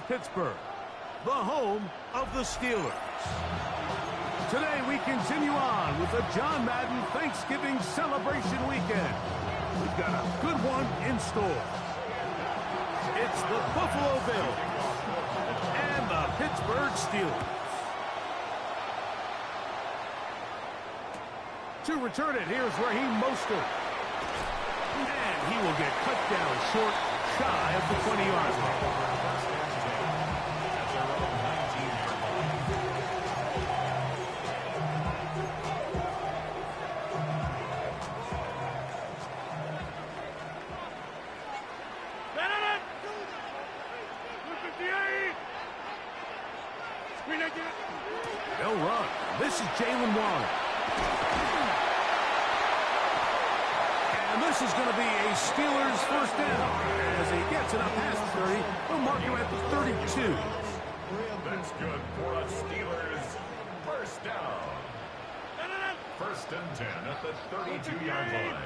Pittsburgh, the home of the Steelers. Today we continue on with the John Madden Thanksgiving celebration weekend. We've got a good one in store. It's the Buffalo Bills and the Pittsburgh Steelers. To return it, here's Raheem Mostert. And he will get cut down short, shy of the 20-yard line. They'll run. This is Jalen Warren. And this is going to be a Steelers first down. As he gets it up past the 30, they'll mark him at the 32. That's good for a Steelers first down. First and 10 at the 32-yard line.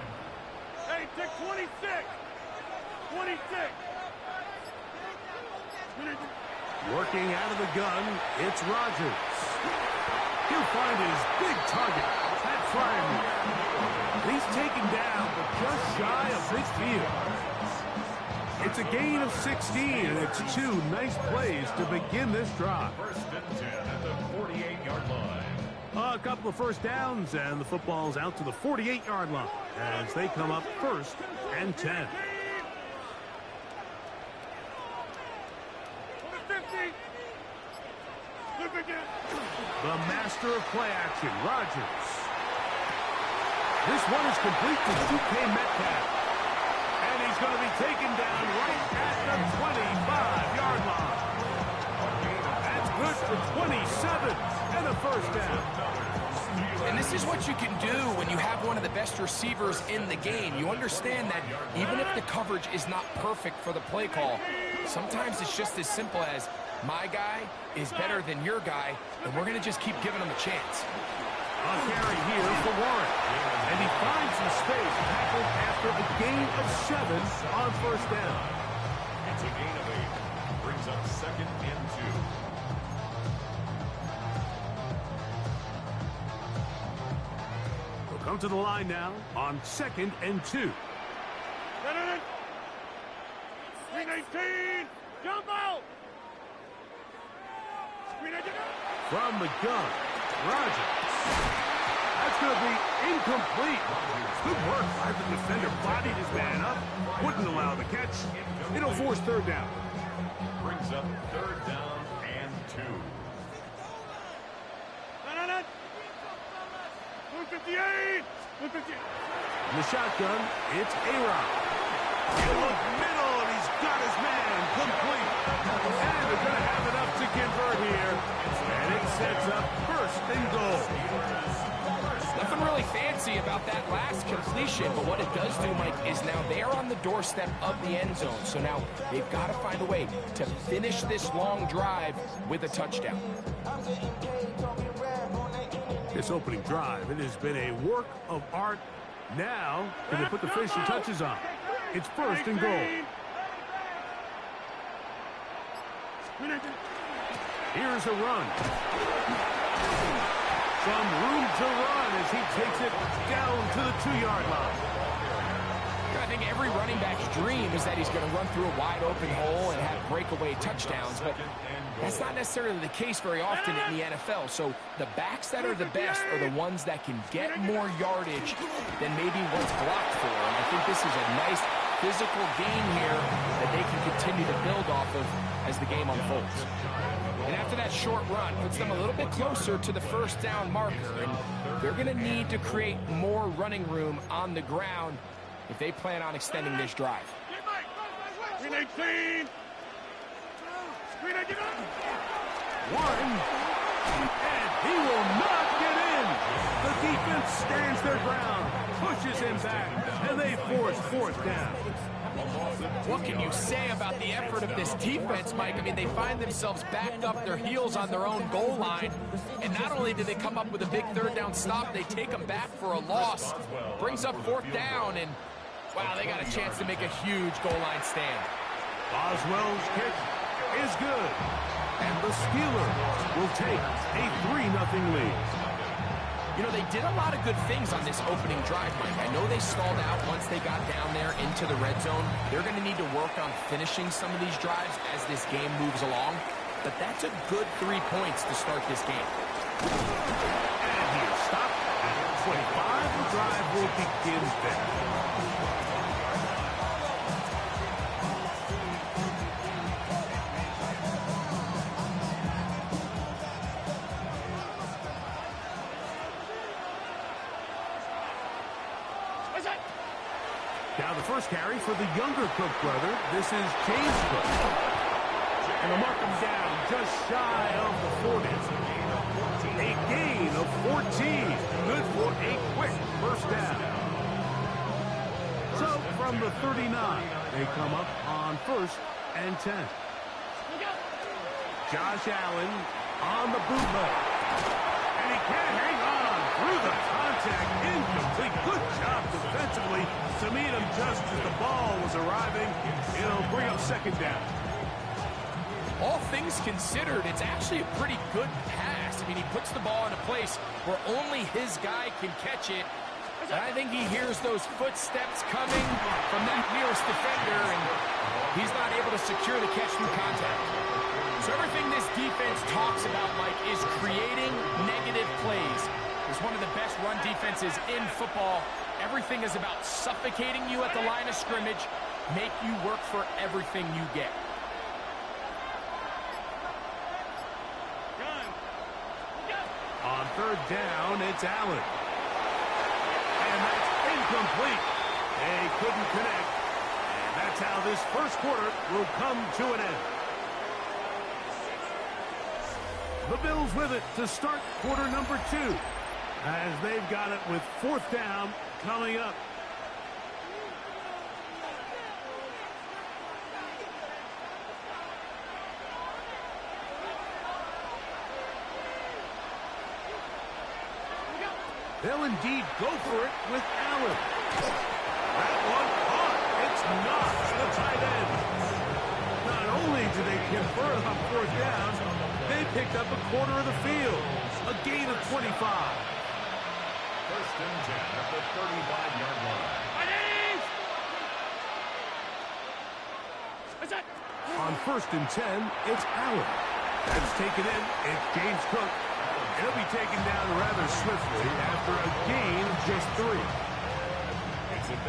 Hey, take 26. 26. Working out of the gun, it's Rodgers. He'll find his big target, Pat Fryer. He's taken down, but just shy of midfield. It's a gain of 16, and it's two nice plays to begin this drive. First and 10 at the 48-yard line. A couple of first downs, and the football's out to the 48-yard line as they come up first and 10. The master of play action, Rodgers. This one is complete to DK Metcalf. And he's going to be taken down right at the 25-yard line. That's good for 27 and a first down. And this is what you can do when you have one of the best receivers in the game. You understand that even if the coverage is not perfect for the play call, sometimes it's just as simple as my guy is better than your guy, and we're going to just keep giving him a chance. A carry here for Warren. And he finds some space tackled after a gain of 7 on first down. It's a gain of 8. Brings up second and 2. We'll come to the line now on second and 2. 319. Jump out. From the gun, Rodgers. That's going to be incomplete. Good work by the defender. Bodied his man up. Wouldn't allow the catch. It'll force third down. Brings up third down and 2. 158. 158. In the shotgun, it's A-Rod. In the middle, and he's got his man complete. And they're going to have enough to convert here. And it sets up first and goal. Nothing really fancy about that last completion, but what it does do, Mike, is now they're on the doorstep of the end zone. So now they've got to find a way to finish this long drive with a touchdown. This opening drive, it has been a work of art. Now, can they put the finishing touches on? It's first and goal. Here's a run. Some room to run as he takes it down to the 2-yard line. I think every running back's dream is that he's going to run through a wide open hole and have breakaway touchdowns, but that's not necessarily the case very often in the NFL. So the backs that are the best are the ones that can get more yardage than maybe what's blocked for. And I think this is a nice physical gain here that they can continue to build off of as the game unfolds. And after that short run, puts them a little bit closer to the first down marker. And they're going to need to create more running room on the ground if they plan on extending this drive. 319. 319. One. And he will not get in. The defense stands their ground, pushes him back, and they force fourth down. What can you say about the effort of this defense, Mike? I mean, they find themselves backed up their heels on their own goal line, and not only do they come up with a big third down stop, they take them back for a loss. Brings up fourth down, and wow, they got a chance to make a huge goal line stand. Boswell's kick. is good. And the Steelers will take a 3-0 lead. You know, they did a lot of good things on this opening drive, Mike. I know they stalled out once they got down there into the red zone. They're going to need to work on finishing some of these drives as this game moves along. But that's a good 3 points to start this game. And he'll stop at 25. The drive will begin there. Now the first carry for the younger Cook brother. This is James Cook. And they'll mark him down just shy of the 40. A gain of 14. Good for a quick first down. So from the 39, they come up on 1st and 10. Josh Allen on the bootleg. And he can't hang on through the contact. Incomplete. Good job defensively to meet him just as the ball was arriving. It'll bring up 2nd down. All things considered, it's actually a pretty good pass. I mean, he puts the ball in a place where only his guy can catch it. And I think he hears those footsteps coming from that nearest defender, and he's not able to secure the catch through contact. So everything this defense talks about, Mike, is creating negative plays. It's one of the best run defenses in football. Everything is about suffocating you at the line of scrimmage, make you work for everything you get. On 3rd down, it's Allen. And that's incomplete. They couldn't connect. And that's how this first quarter will come to an end. The Bills with it to start quarter number 2. As they've got it with 4th down coming up. They'll indeed go for it with Allen. That one caught. It's not the tight end. Not only do they convert on 4th down, they picked up a quarter of the field. A gain of 25. 1st and 10 at the 35-yard line. On 1st and 10, it's Allen. That's taken in. It's James Cook. He'll be taken down rather swiftly after a gain of just 3.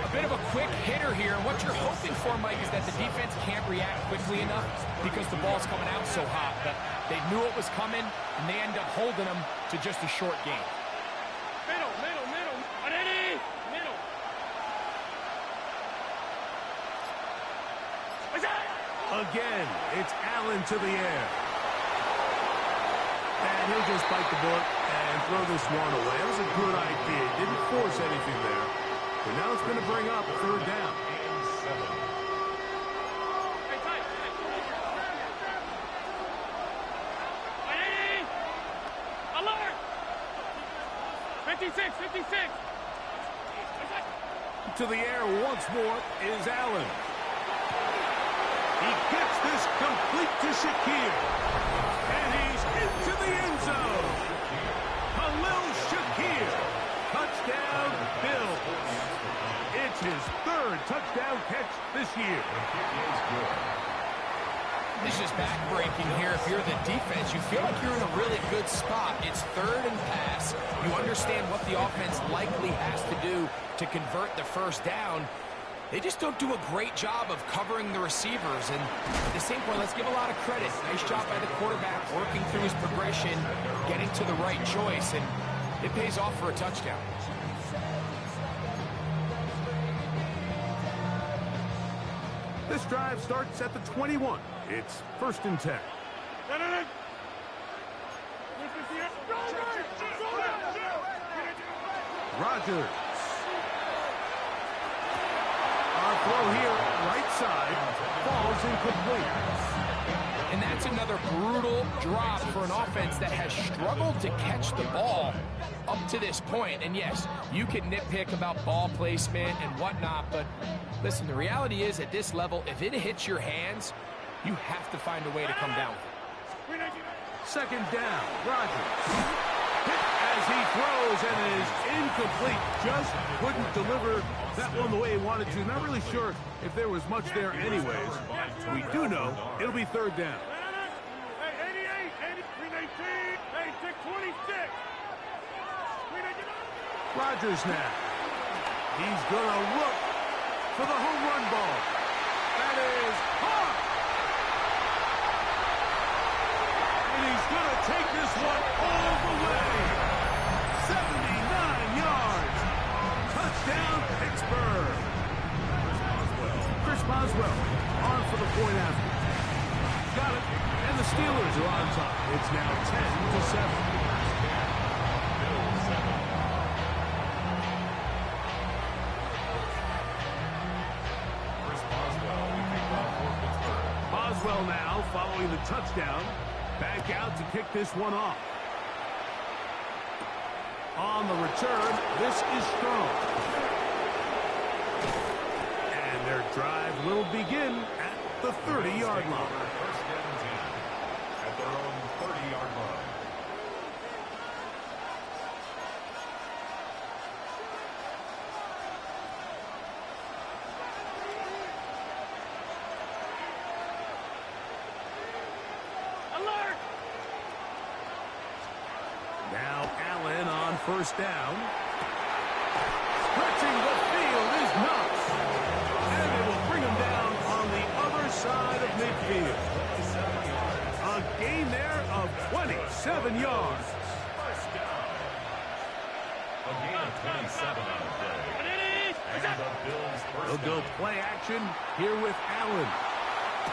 A bit of a quick hitter here. What you're hoping for, Mike, is that the defense can't react quickly enough because the ball's coming out so hot. But they knew it was coming, and they end up holding them to just a short gain. Middle. Again, it's Allen to the air. And he'll just bite the bullet and throw this one away. That was a good idea. Didn't force anything there. But now it's going to bring up 3rd down. Alert! 56. To the air once more is Allen. He gets this complete to Shakir. And he's into the end zone. Khalil Shakir. Touchdown, Bills. It's his 3rd touchdown catch this year. This is back-breaking here. If you're the defense, you feel like you're in a really good spot. It's 3rd and pass. You understand what the offense likely has to do to convert the 1st down. They just don't do a great job of covering the receivers. And at the same point, let's give a lot of credit. Nice job by the quarterback, working through his progression, getting to the right choice, and it pays off for a touchdown. This drive starts at the 21. It's 1st and 10. Rodgers. Our throw here, right side, falls incomplete. And that's another brutal drop for an offense that has struggled to catch the ball up to this point. And yes, you can nitpick about ball placement and whatnot, but listen, the reality is at this level, if it hits your hands, you have to find a way to come down. Second down, Rodgers. Hit as he throws, and it is incomplete. Just couldn't deliver that one the way he wanted to. Not really sure if there was much there anyways. We do know it'll be third down. Hey, 88, 26. Rodgers now. He's going to look for the home run ball. That is hard. And he's going to take this one all the way. 79 yards. Touchdown, Pittsburgh. Chris Boswell on for the point after. Got it. And the Steelers are on top. It's now 10-7. Boswell now following the touchdown. Back out to kick this one off. On the return, this is strong. And their drive will begin at the 30-yard line. First and 10 at their own 30-yard line. Now Allen on first down. Stretching the field is Knox. And it will bring him down on the other side of midfield. A gain there of 27 yards. First down. A gain of 27 on the play. And the Bills first They'll go down. play action here with Allen.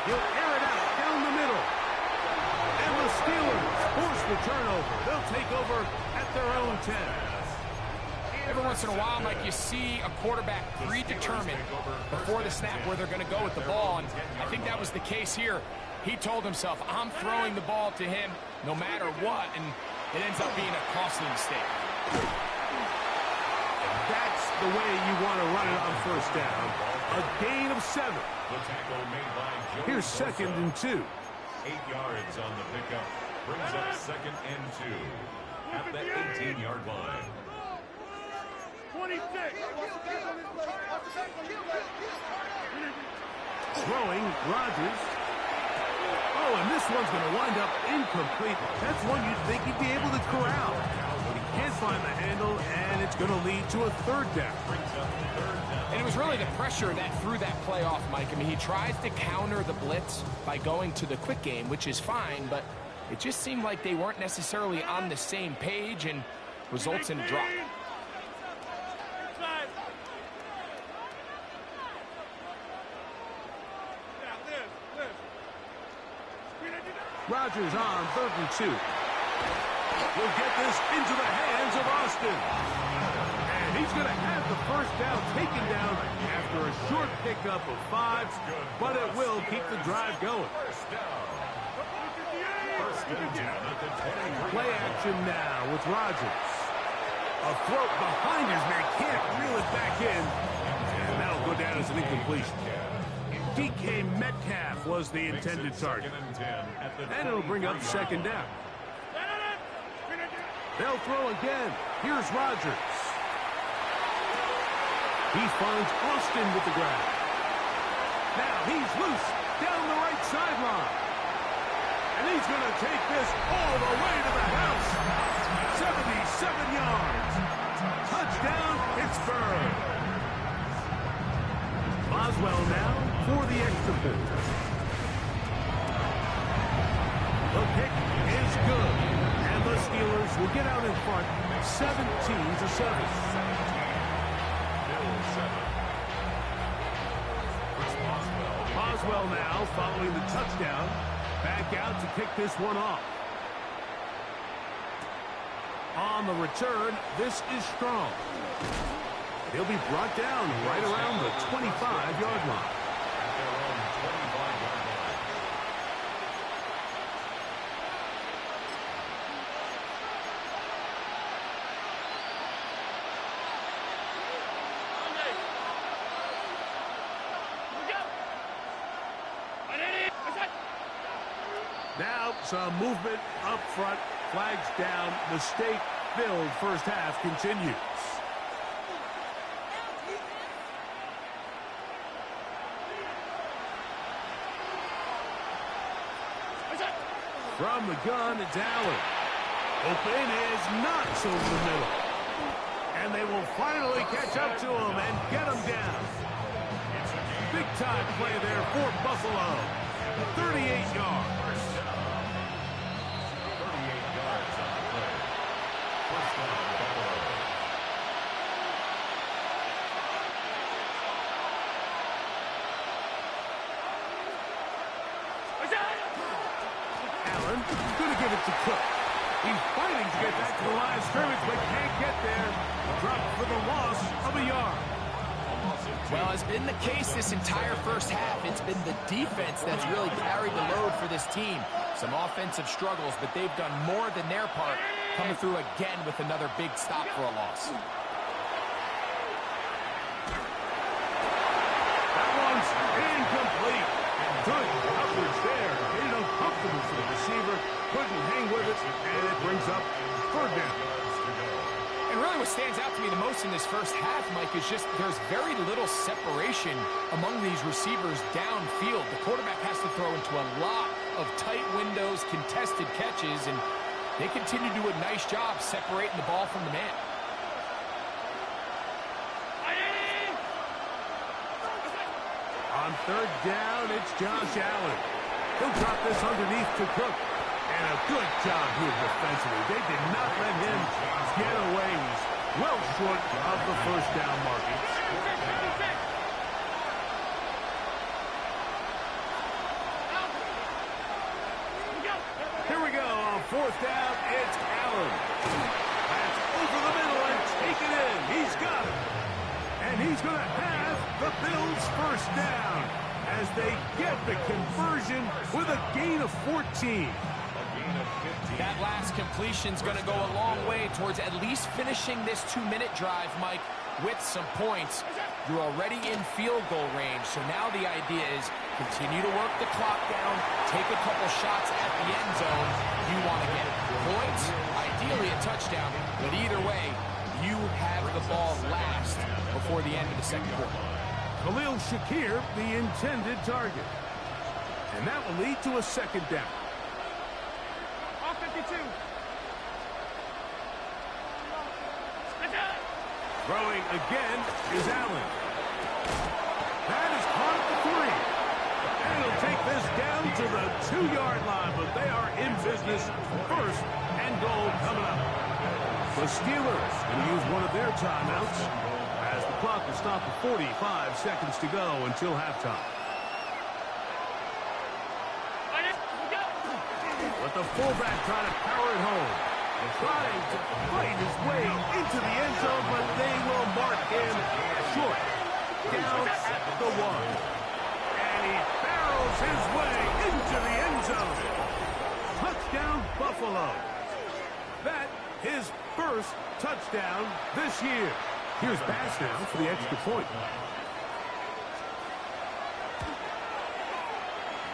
He'll air it out down the middle. And the Steelers force the turnover. They'll take over at their own 10. Every once in a while, Mike, you see a quarterback predetermined before the snap where they're going to go with the ball, and I think that was the case here. He told himself, I'm throwing the ball to him no matter what, and it ends up being a costly mistake. That's the way you want to run it on first down. A gain of 7. The tackle made by Joey Here's Bosa. second and 2. 8 yards on the pickup. Brings up second and 2 at the 18-yard line. 26. Throwing, Rodgers. Oh, and this one's going to wind up incomplete. That's one you'd think he'd be able to corral. But he can't find the handle, and it's going to lead to a third down. And it was really the pressure that threw that play off, Mike. I mean, he tries to counter the blitz by going to the quick game, which is fine, but it just seemed like they weren't necessarily on the same page and results in a drop. Rodgers on 3rd and 2. Will get this into the hands of Austin. And he's going to have the first down taken down after a short pickup of 5, but it will keep the drive going. First down. First and 10 at the 23. Play action now with Rodgers. A throat behind his man, can't reel it back in. And that'll go down as an incompletion. DK Metcalf was the intended target. Second and 10 at the And it'll bring up 23-yard second line. down. They'll throw again. Here's Rodgers. He finds Austin with the grab. Now he's loose down the right sideline. And he's going to take this all the way to the house. 77 yards. Touchdown, Pittsburgh. Boswell now for the extra point. The kick is good. And the Steelers will get out in front 17-7. Boswell now following the touchdown. Back out to kick this one off. On the return, this is strong. He'll be brought down right around the 25-yard line. At their own 25-yard line. Some movement up front. Flags down. Mistake-filled first half continues. From the gun, it's Allen. Open is knocks over the middle. And they will finally catch up to him and get him down. Big-time play there for Buffalo. 38 yards. 38 yards on the play. First down, Buffalo. Allen going to give it to Cook. He's fighting to get back to the line of scrimmage, but can't get there. Drop for the loss of a yard. Well, it's been the case this entire first half. It's been the defense that's really carried the load for this team. Some offensive struggles, but they've done more than their part, coming through again with another big stop for a loss. That one's incomplete. Good coverage there. Made it uncomfortable for the receiver. Couldn't hang with it, and it brings up third down. And really what stands out to me the most in this first half, Mike, is just there's very little separation among these receivers downfield. The quarterback has to throw into a lot of tight windows, contested catches, and they continue to do a nice job separating the ball from the man. On third down, it's Josh Allen. He'll drop this underneath to Cook. And a good job here defensively. They did not let him get away. He's well short of the first down marker. Here we go on fourth down. It's Allen. That's over the middle and take it in. He's got it. And he's going to have the Bills' first down as they get the conversion with a gain of 14. That last completion's going to go a long way towards at least finishing this 2-minute drive, Mike, with some points. You're already in field goal range, so now the idea is continue to work the clock down, take a couple shots at the end zone. You want to get points, ideally a touchdown, but either way, you have the ball last before the end of the second quarter. Khalil Shakir, the intended target. And that will lead to a second down. Throwing again is Allen. That is caught at the 3. And he'll take this down to the 2-yard line, but they are in business. First and goal coming up. The Steelers going to use one of their timeouts as the clock will stop at 45 seconds to go until halftime. But the fullback trying to power it home. Trying to fight his way into the end zone, but they will mark him short. Down at the 1. And he barrels his way into the end zone. Touchdown, Buffalo. That his first touchdown this year. Here's Bass now for the extra point.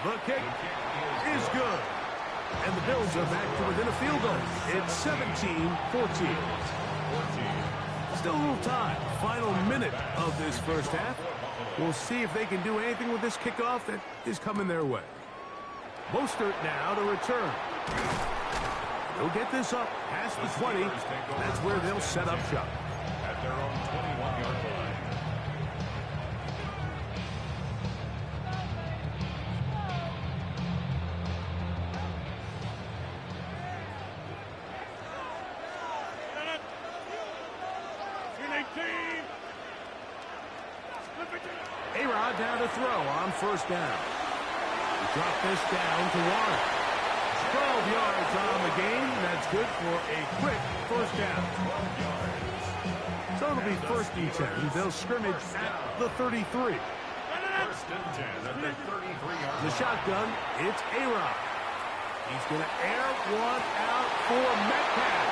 The kick is good. And the Bills are back to within a field goal. It's 17-14. Still a little time. Final minute of this first half. We'll see if they can do anything with this kickoff that is coming their way. Mostert now to return. They'll get this up past the 20. That's where they'll set up shop. At their own 21-yard line. Adot down to throw on first down. Drop this down to Warren. 12 yards on the game. That's good for a quick first down. So it'll be first and 10. They'll scrimmage at the 33. First and 10 at the 33-yard line. The shotgun, it's Adot. He's going to air one out for Metcalf.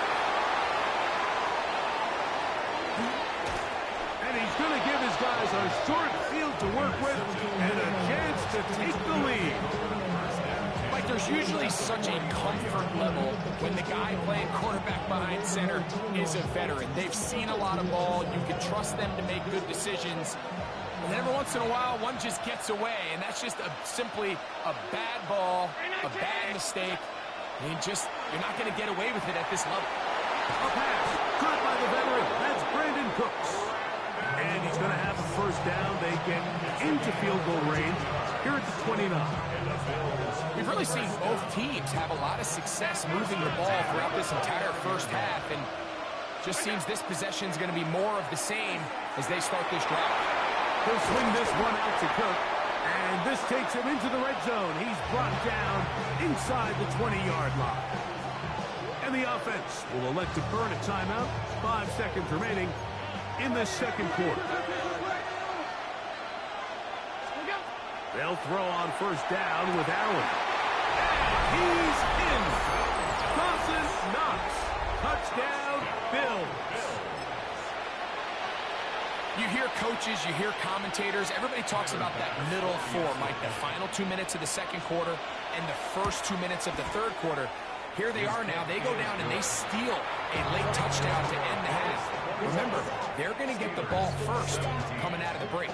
And he's going to give his guys a short field to work with and a chance to take the lead. Mike, Like, there's usually such a comfort level when the guy playing quarterback behind center is a veteran. They've seen a lot of ball. You can trust them to make good decisions. And then every once in a while, one just gets away, and that's just simply a bad ball, a bad mistake. I mean, you're not going to get away with it at this level. A pass caught by the veteran. That's Brandon Cooks. And he's going to have a first down. They get into field goal range here at the 29. We've really seen both teams have a lot of success moving the ball throughout this entire first half, and just seems this possession is going to be more of the same as they start this drive. He'll swing this one out to Cook, and this takes him into the red zone. He's brought down inside the 20-yard line. And the offense will elect to burn a timeout. 5 seconds remaining in the second quarter. They'll throw on first down with Allen. And he's in. Dawson Knox. Touchdown, Bills. You hear coaches, you hear commentators, everybody talks about that middle four, Mike, the final 2 minutes of the second quarter and the first 2 minutes of the third quarter. Here they are now. They go down and they steal a late touchdown to end the half. Remember, they're going to get the ball first coming out of the break.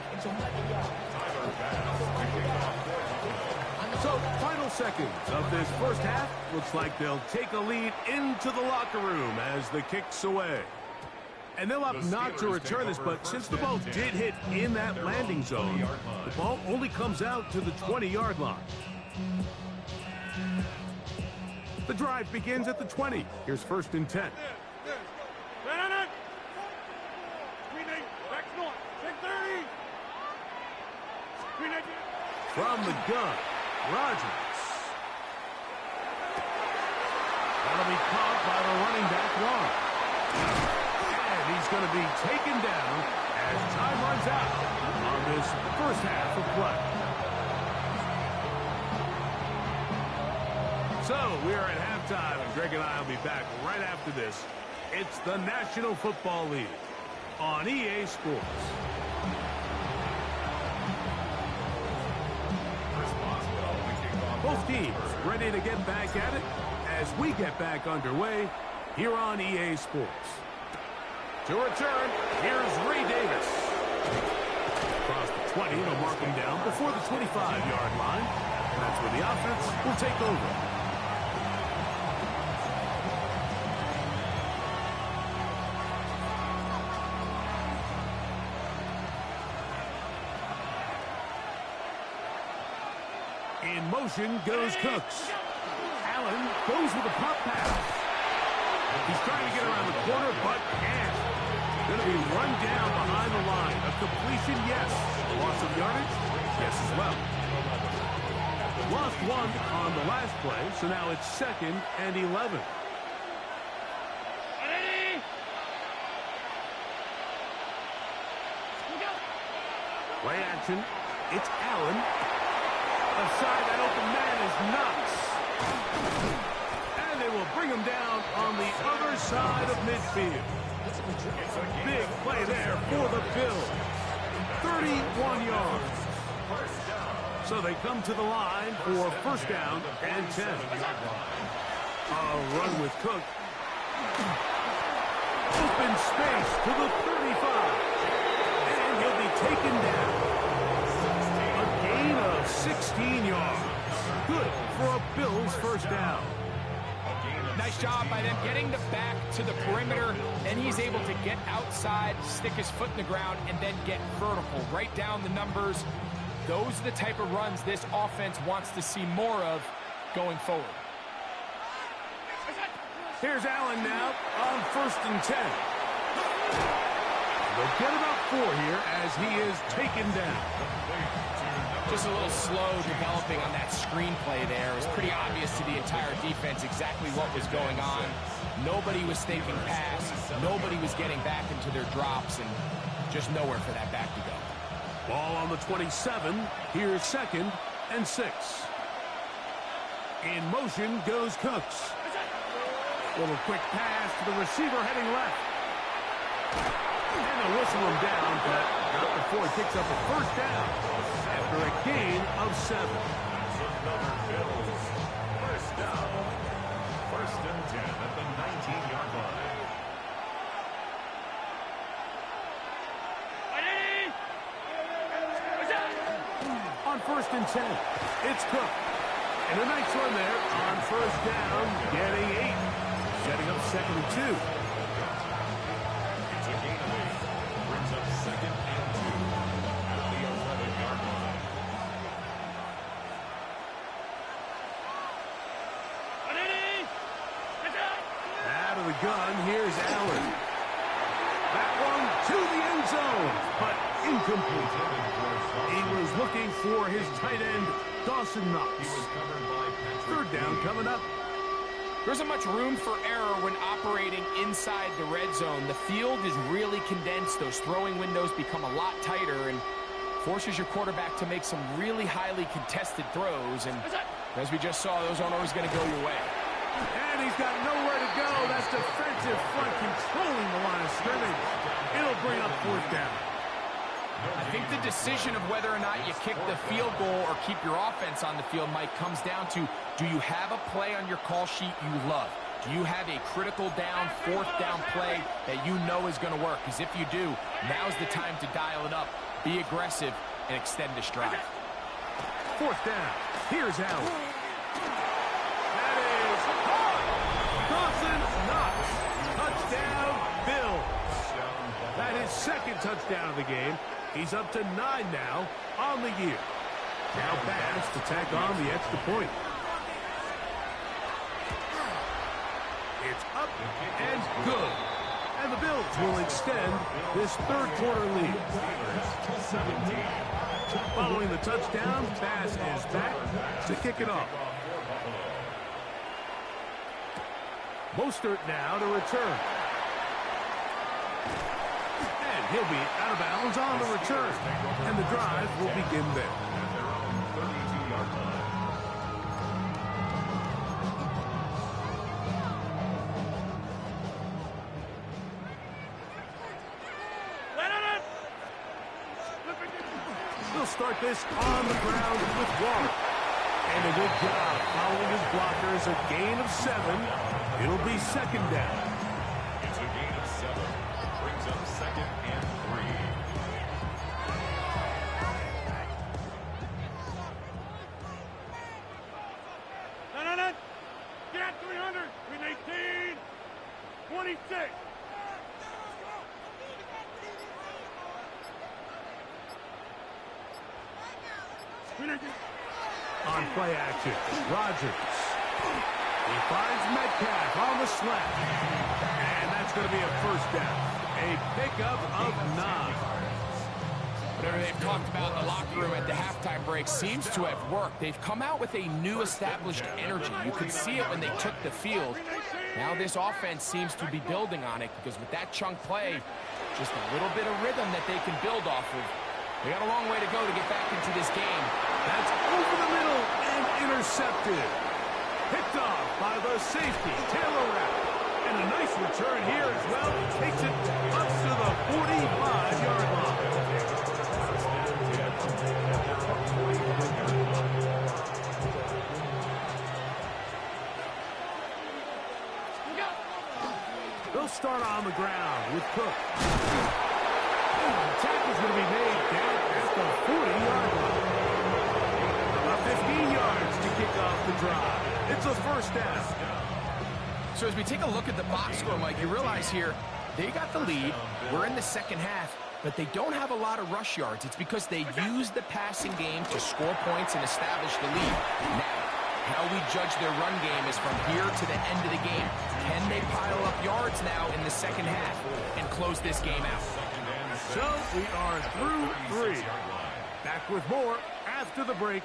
So, final seconds of this first half. Looks like they'll take a lead into the locker room as the kick's away. And they'll opt not to return this, but since the ball did hit in that landing zone, the ball only comes out to the 20-yard line. The drive begins at the 20. Here's first and 10. From the gun, Rodgers. That'll be caught by the running back Long. And he's going to be taken down as time runs out on this first half of play. So we are at halftime, and Greg and I will be back right after this. It's the National Football League on EA Sports. Both teams ready to get back at it as we get back underway here on EA Sports. To return, here's Ray Davis. Across the 20, they'll mark him down before the 25-yard line. And that's where the offense will take over. In motion goes Cooks. Allen goes with a pop pass. He's trying to get around the corner, but can't. Going to be run down behind the line. A completion, yes. Loss of yardage, yes as well. Lost one on the last play, so now it's 2nd and 11. Play action. It's Allen. Aside that open man is Knox. And they will bring him down on the other side of midfield. Big play there for the Bills. 31 yards. So they come to the line for first down and 10. A run with Cook. Open space to the 35. And he'll be taken down. 16 yards. Good for a Bills first down. Nice job by them getting the back to the perimeter, and he's able to get outside, stick his foot in the ground, and then get vertical. Right down the numbers. Those are the type of runs this offense wants to see more of going forward. Here's Allen now on 1st and 10. They'll get about 4 here as he is taken down. Just a little slow developing on that screenplay there. It was pretty obvious to the entire defense exactly what was going on. Nobody was thinking pass. Nobody was getting back into their drops, and just nowhere for that back to go. Ball on the 27. Here's 2nd and 6. In motion goes Cooks. Little quick pass to the receiver heading left. And they'll whistle him down, but not before he picks up a first down after a gain of 7. number Bills. First down. First and 10 at the 19-yard line. On first and 10, it's Cook. And a nice run there on first down, getting 8. Setting up second and 2. It's a gain of 8. Brings up second and 2 at the 11-yard line. Out of the gun, here's Allen. That one to the end zone, but incomplete. He was looking for his tight end, Dawson Knox. Third down coming up. There isn't much room for error when operating inside the red zone. The field is really condensed. Those throwing windows become a lot tighter and forces your quarterback to make some really highly contested throws. And as we just saw, those aren't always going to go your way. And he's got nowhere to go. That's defensive front controlling the line of scrimmage. It'll bring up fourth down. I think the decision of whether or not you kick the field goal or keep your offense on the field, Mike, comes down to, do you have a play on your call sheet you love? Do you have a critical down, fourth down play that you know is going to work? Because if you do, now's the time to dial it up, be aggressive, and extend this drive. Fourth down. Here's Allen. That is Dawson Knox. Touchdown, Bills. That is second touchdown of the game. He's up to 9 now on the year. Now Bass to tack on the extra point. It's up and good. And the Bills will extend this third quarter lead. Following the touchdown, Bass is back to kick it off. Mostert now to return. And he'll be out of bounds on the return. And the drive will begin there. At their own 32-yard line. He'll start this on the ground with Waller. And a good job following his blockers. A gain of 7. It'll be second down. It's a gain of 7. Brings up second and 3. No. Get out 300. Win 18. 26. On play action, Rodgers. He finds Metcalf on the slant. And that's going to be a first down. A pickup of 9. Whatever they've talked about in the locker room at the halftime break seems to have worked. They've come out with a new established energy. You could see it when they took the field. Now this offense seems to be building on it because with that chunk play, just a little bit of rhythm that they can build off of. They got a long way to go to get back into this game. That's over the middle and intercepted. Picked off by the safety, Taylor Rapp. And a nice return here as well. Takes it up to the 45-yard line. They'll start on the ground with Cook. The tackle's going to be made down at the 40-yard line. About 15 yards to kick off the drive. It's a first down. So as we take a look at the box score, Mike, you realize here, they got the lead. We're in the second half, but they don't have a lot of rush yards. It's because they use the passing game to score points and establish the lead. Now, how we judge their run game is from here to the end of the game. Can they pile up yards now in the second half and close this game out? So we are through 3. Back with more after the break.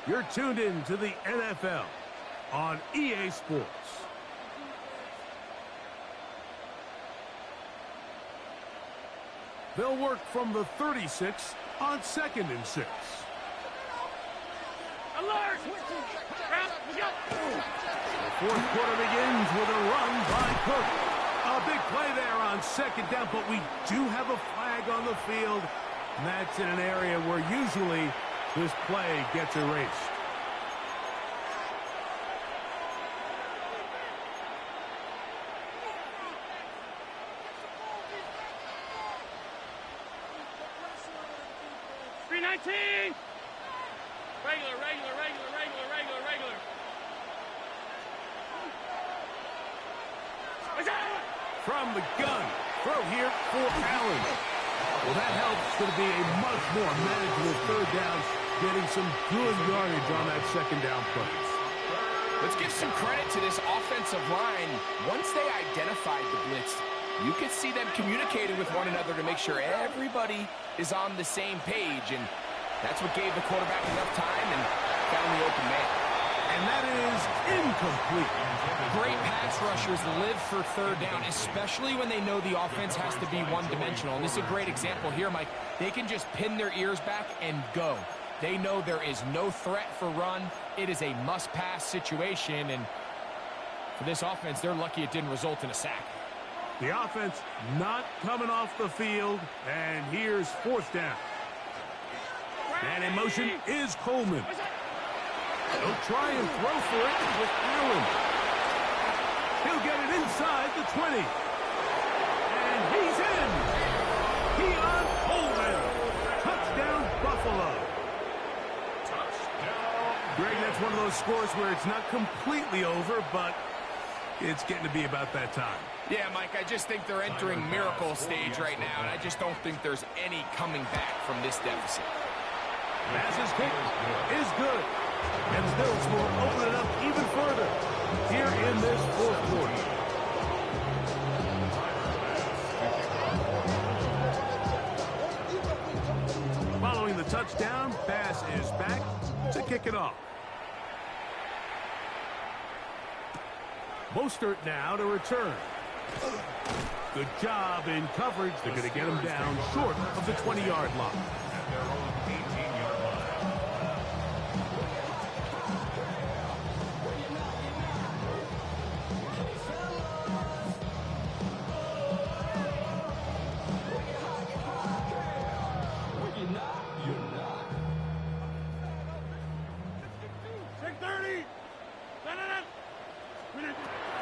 You're tuned in to the NFL on EA Sports. They'll work from the 36 on 2nd and 6. Alert! The fourth quarter begins with a run by Cook. A big play there on second down, but we do have a flag on the field. And that's in an area where usually this play gets erased. 319. Regular. From the gun. Throw here for Allen. Well, that helps. It's going to be a much more manageable third down, getting some good yardage on that second down play. Let's give some credit to this offensive line. Once they identified the blitz, you could see them communicating with one another to make sure everybody is on the same page, and that's what gave the quarterback enough time and found the open man. And that is incomplete. Great pass rushers live for third down, especially when they know the offense has to be one-dimensional. And this is a great example here, Mike. They can just pin their ears back and go. They know there is no threat for run. It is a must-pass situation, and for this offense, they're lucky it didn't result in a sack. The offense not coming off the field, and here's fourth down. And in motion is Coleman. They'll try and throw for it with Allen. He'll get it inside the 20. And he's in. Keon Coleman. Touchdown, Buffalo. Greg, that's one of those scores where it's not completely over, but it's getting to be about that time. Yeah, Mike, I just think they're entering miracle stage right now, and I just don't think there's any coming back from this deficit. Pass's kick is good. And the Bills will open it up even further here in this fourth quarter. Following the touchdown, Bass is back to kick it off. Mostert now to return. Good job in coverage. They're going to get him down short of the 20-yard line. At their own 18-yard line.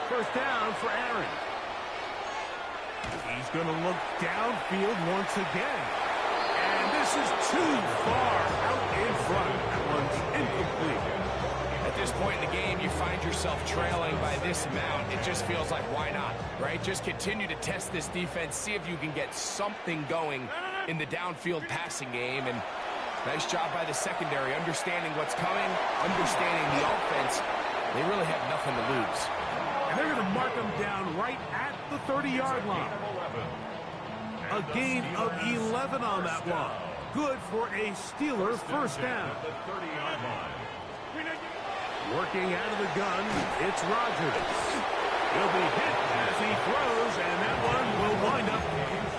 First down for Aaron. He's going to look downfield once again. And this is too far out in front. That one's incomplete. At this point in the game, you find yourself trailing by this amount. It just feels like, why not, right? Just continue to test this defense, see if you can get something going in the downfield passing game. And nice job by the secondary, understanding what's coming, understanding the offense. They really have nothing to lose. And they're going to mark him down right at the 30-yard line. A gain of 11 on that one. Good for a Steeler first down. Working out of the gun, it's Rodgers. He'll be hit as he throws, and that one will wind up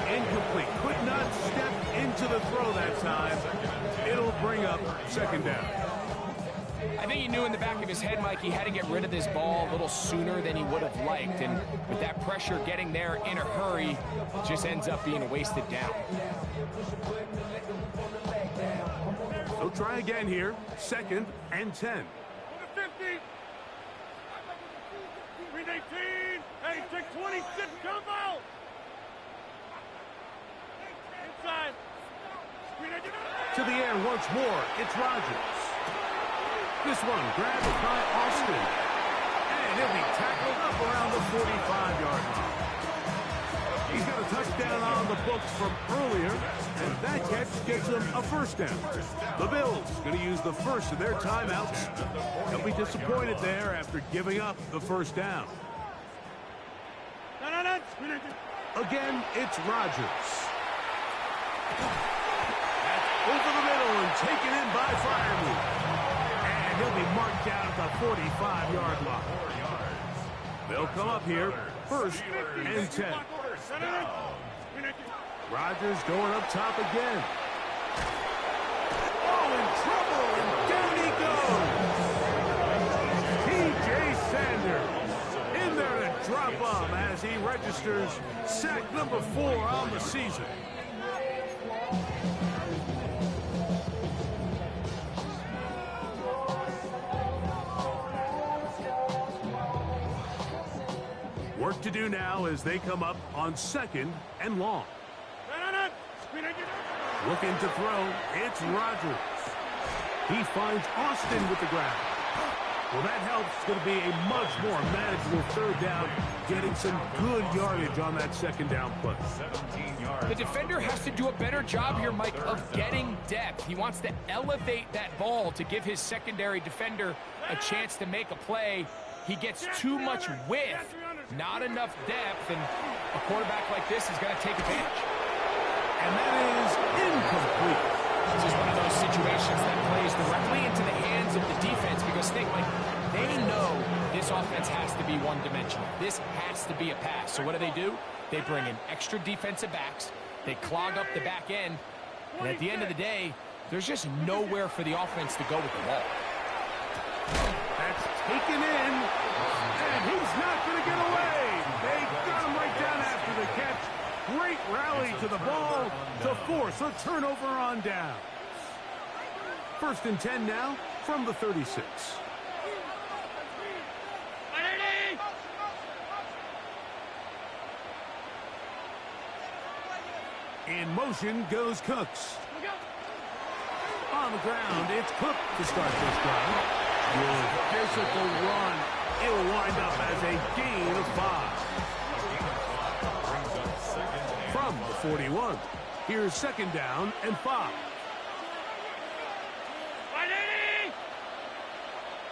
incomplete. Could not step into the throw that time. It'll bring up second down. I think he knew in the back of his head, Mike, he had to get rid of this ball a little sooner than he would have liked. And with that pressure getting there in a hurry, it just ends up being a wasted down. They'll try again here. 2nd and 10. 50. 319. Hey, check 26 combo. Inside. To the air once more. It's Rodgers. This one grabbed by Austin. And he'll be tackled up around the 45-yard line. He's got a touchdown on the books from earlier, and that catch gets them a first down. The Bills going to use the first of their timeouts. They'll be disappointed there after giving up the first down. Again, it's Rodgers. That's over the middle and taken in by Freiermuth. And he'll be marked down at the 45-yard line. They'll come up here, 1st and 10. Rodgers going up top again. Oh, in trouble, and down he goes. T.J. Sanders in there to drop him as he registers sack number 4 on the season. Work to do now as they come up on 2nd and long. Looking to throw. It's Rodgers. He finds Austin with the grab. Well, that helps. It's going to be a much more manageable third down, getting some good yardage on that second down play. 17 yards. The defender has to do a better job here, Mike, of getting depth. He wants to elevate that ball to give his secondary defender a chance to make a play. He gets too much width, not enough depth, and a quarterback like this is going to take advantage. And that is incomplete. This is one of those situations that plays directly into the hands of the defense because think, like, they know this offense has to be one-dimensional. This has to be a pass. So what do? They bring in extra defensive backs. They clog up the back end. And at the end of the day, there's just nowhere for the offense to go with the ball. That's taken in, and he's not going to get away. They got him right down after the catch. Great rally to the ball to force a turnover on down. 1st and 10 now from the 36. In motion goes Cooks. On the ground, it's Cook to start this drive. Good physical run. It'll wind up as a gain of 5. From the 41, here's 2nd down and 5.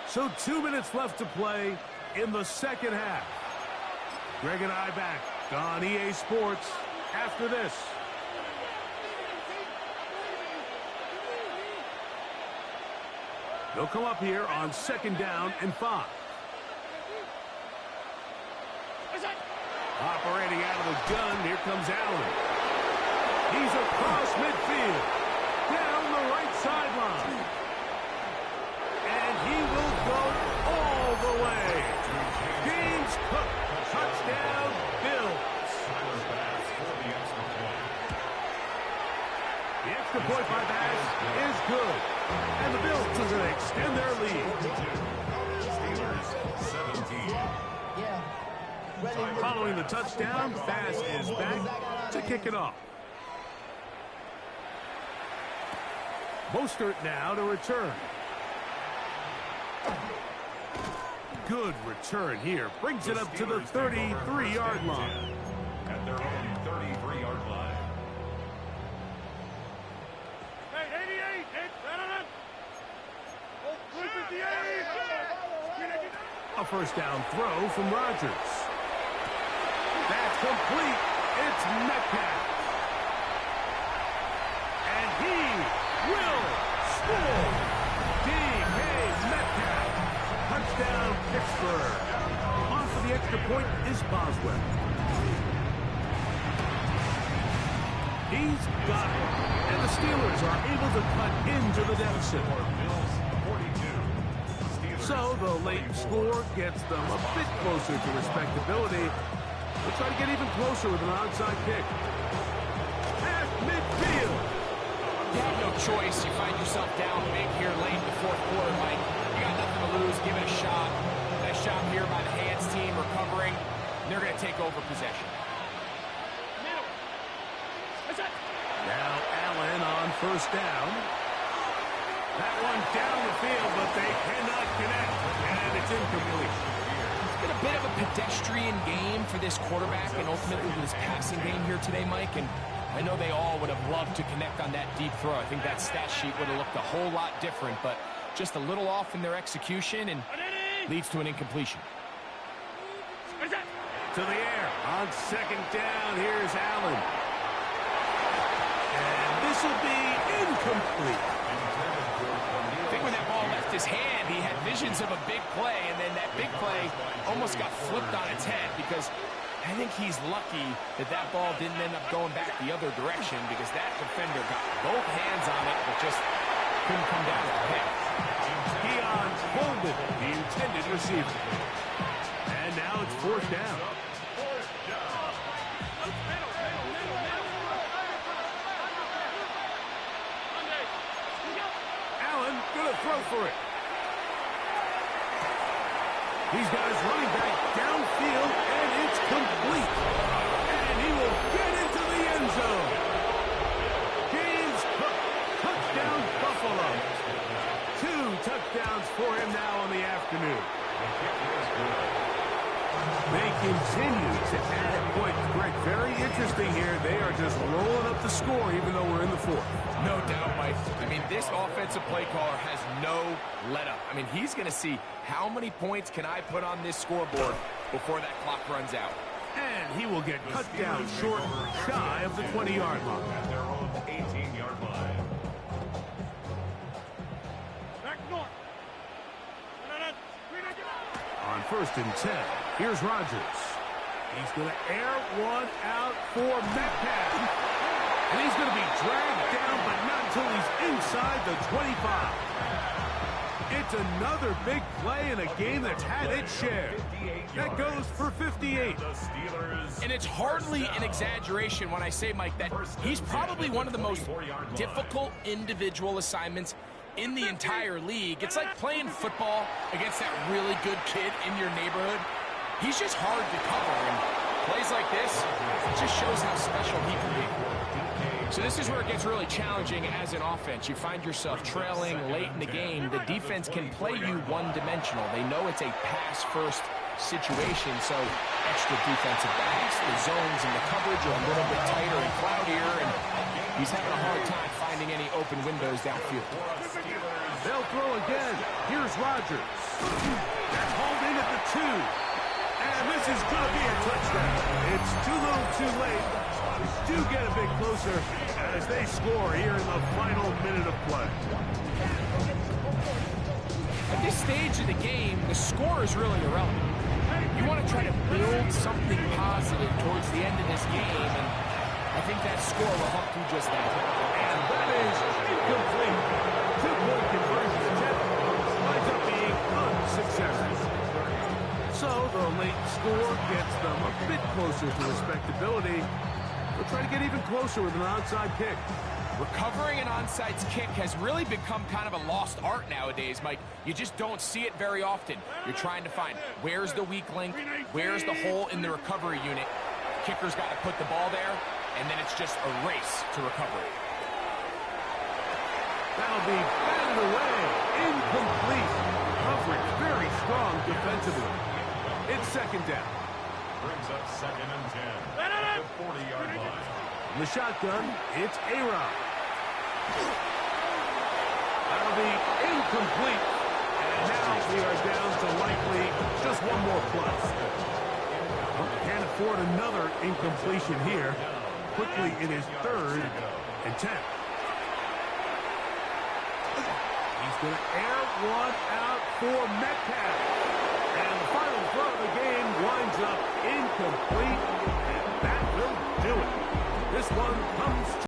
So 2 minutes left to play in the second half. Greg and I back on EA Sports after this. They'll come up here on 2nd down and 5. Operating out of the gun, here comes Allen. He's across midfield, down the right sideline. And he will go all the way. James Cook, touchdown, Bills. The extra point by Bass is good. And the Bills are going to extend their lead. Steelers 17. Following the touchdown, Bass is back to kick it off. Mostert now to return. Good return here. Brings it up to the 33-yard line. At their own 33-yard line. Hey, 88! Oh, 358! A first down throw from Rodgers. That's complete. It's Metcalf. And he will score. D.K. Metcalf. Touchdown, Pittsburgh. On for the extra point is Boswell. He's got it. And the Steelers are able to cut into the deficit. Bills 42. So the late score gets them a bit closer to respectability. We'll try to get even closer with an onside kick. At midfield. You have no choice. You find yourself down big here late in the 4th quarter, Mike. You got nothing to lose. Give it a shot. Nice shot here by the hands team recovering. They're going to take over possession. Now Allen on first down. That one down the field, but they cannot connect. And it's incomplete. It's been a bit of a pedestrian game for this quarterback and ultimately this passing game here today, Mike. And I know they all would have loved to connect on that deep throw. I think that stat sheet would have looked a whole lot different, but just a little off in their execution and leads to an incompletion. To the air. On 2nd down, here's Allen. And this will be incomplete. I think when that ball left his hand, he had visions of a big play, and then that big play almost got flipped on its head because I think he's lucky that that ball didn't end up going back the other direction because that defender got both hands on it but just couldn't come down with the pick. Keon's holding the intended receiver. And now it's 4th down. Allen gonna throw for it. He's got his running back downfield, and it's complete. And he will get into the end zone. James continue to add points. Greg, very interesting here. They are just rolling up the score even though we're in the fourth. No doubt, Mike. I mean, this offensive play caller has no let-up. I mean, he's going to see how many points can I put on this scoreboard before that clock runs out. And he will get cut down short, shy of the 20-yard line. At their own 18-yard line. Back north. On 1st and 10, here's Rodgers. He's going to air one out for Metcalf. And he's going to be dragged down, but not until he's inside the 25. It's another big play in a game that's had its share. That goes for 58. And it's hardly an exaggeration when I say, Mike, that he's probably one of the most difficult individual assignments in the entire league. It's like playing football against that really good kid in your neighborhood. He's just hard to cover, and plays like this, it just shows how special he can be. So this is where it gets really challenging as an offense. You find yourself trailing late in the game. The defense can play you one-dimensional. They know it's a pass-first situation, so extra defensive backs, the zones and the coverage are a little bit tighter and cloudier, and he's having a hard time finding any open windows downfield. They'll throw again. Here's Rodgers. That's hauled in at the 2. And this is going to be a touchdown. It's too little too late. We do get a bit closer as they score here in the final minute of play. At this stage of the game, the score is really irrelevant. You want to try to build something positive towards the end of this game, and I think that score will help do just that. And that is incomplete. 2-point conversion attempt winds up being unsuccessful. So the late score gets them a bit closer to respectability. They'll try to get even closer with an onside kick. Recovering an onside kick has really become kind of a lost art nowadays, Mike. You just don't see it very often. You're trying to find where's the weak link, where's the hole in the recovery unit. Kicker's got to put the ball there, and then it's just a race to recovery. That'll be batted away. Incomplete. Coverage very strong defensively. It's 2nd down. Brings up 2nd and 10 at the 40-yard line. In the shotgun, it's A-Rod. That'll be incomplete. And now we are down to likely just one more play. Well, can't afford another incompletion here. Quickly in his 3rd and 10. He's going to air one out for Metcalf. And the final throw of the game winds up incomplete. And that will do it. This one comes